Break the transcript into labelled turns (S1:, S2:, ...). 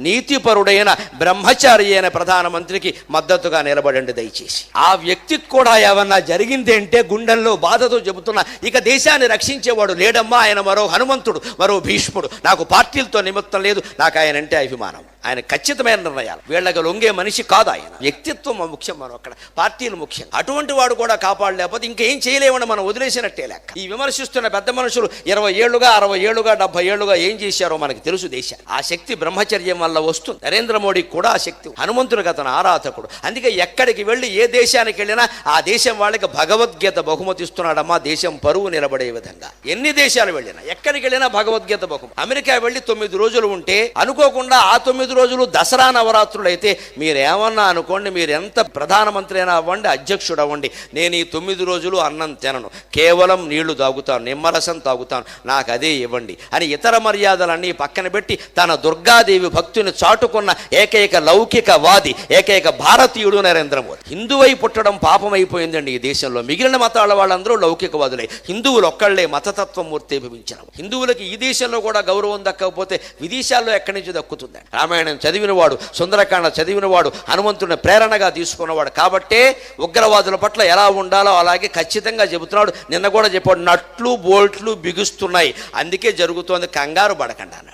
S1: నీతిపరుడైన బ్రహ్మచారి అయిన ప్రధానమంత్రికి మద్దతుగా నిలబడండి దయచేసి. ఆ వ్యక్తికి కూడా ఏమన్నా జరిగింది అంటే గుండెల్లో బాధతో చెబుతున్నా, ఇక దేశాన్ని రక్షించేవాడు లేడమ్మా, ఆయన మరో హనుమంతుడు, మరో భీష్ముడు. నాకు పార్టీలతో నిమిత్తం లేదు, నాకు ఆయన అంటే అభిమానం. ఆయన ఖచ్చితమైన నిర్ణయాలు, వీళ్ళకి లొంగే మనిషి కాదు ఆయన. వ్యక్తిత్వం ముఖ్యం, మనం అక్కడ పార్టీలు ముఖ్యం. అటువంటి వాడు కూడా కాపాడలేకపోతే ఇంకేం చేయలేమని మనం వదిలేసినట్టే లెక్క. ఈ విమర్శిస్తున్న పెద్ద మనుషులు 20 ఏళ్లుగా 60 ఏళ్లుగా 70 ఏళ్లుగా ఏం చేశారో మనకి తెలుసు. దేశాన్ని ఆ శక్తి బ్రహ్మచర్యం వల్ల వస్తుంది. నరేంద్ర మోడీకి కూడా ఆ శక్తి, హనుమంతుడికి అతను ఆరాధకుడు. అందుకే ఎక్కడికి వెళ్ళి ఏ దేశానికి వెళ్ళినా ఆ దేశం వాళ్ళకి భగవద్గీత బహుమతి ఇస్తున్నాడమ్మా, దేశం పరువు నిలబడే విధంగా. ఎన్ని దేశాలు వెళ్ళినా ఎక్కడికి వెళ్ళినా భగవద్గీత బహుమతి. అమెరికా వెళ్ళి 9 రోజులు ఉంటే అనుకోకుండా ఆ 9 రోజులు దసరా నవరాత్రులు అయితే మీరేమన్నా అనుకోండి, మీరు ఎంత ప్రధానమంత్రి అయినా అవ్వండి, అధ్యక్షుడు అవ్వండి, నేను ఈ 9 రోజులు అన్నం తినను, కేవలం నీళ్లు తాగుతాను, నిమ్మరసం తాగుతాను, నాకు అదే ఇవ్వండి అని ఇతర మర్యాదలన్నీ పక్కన పెట్టి తన దుర్గాదేవి భక్తుని చాటుకున్న ఏకైక లౌకికవాది, ఏకైక భారతీయుడు నరేంద్ర మోదీ. హిందువై పుట్టడం పాపం అయిపోయిందండి ఈ దేశంలో. మిగిలిన మతాల వాళ్ళందరూ లౌకికవాదులే, హిందువులు ఒక్కళ్లే మతతత్వం మూర్తీభవించిన. హిందువులకి ఈ దేశంలో కూడా గౌరవం దక్కకపోతే విదేశాల్లో ఎక్కడి నుంచి దక్కుతుంది? రామాయణం చదివినవాడు, సుందరకాండ చదివినవాడు, హనుమంతుడిని ప్రేరణగా తీసుకున్నవాడు. కాబట్టే ఉగ్రవాదుల పట్ల ఎలా ఉండాలో అలాగే ఖచ్చితంగా చెబుతున్నాడు. నిన్న కూడా చెప్పాడు, నట్లు బోల్ట్లు బిగుస్తున్నాయి, అందుకే జరుగుతోంది, కంగారు పడకండి అన్నాడు.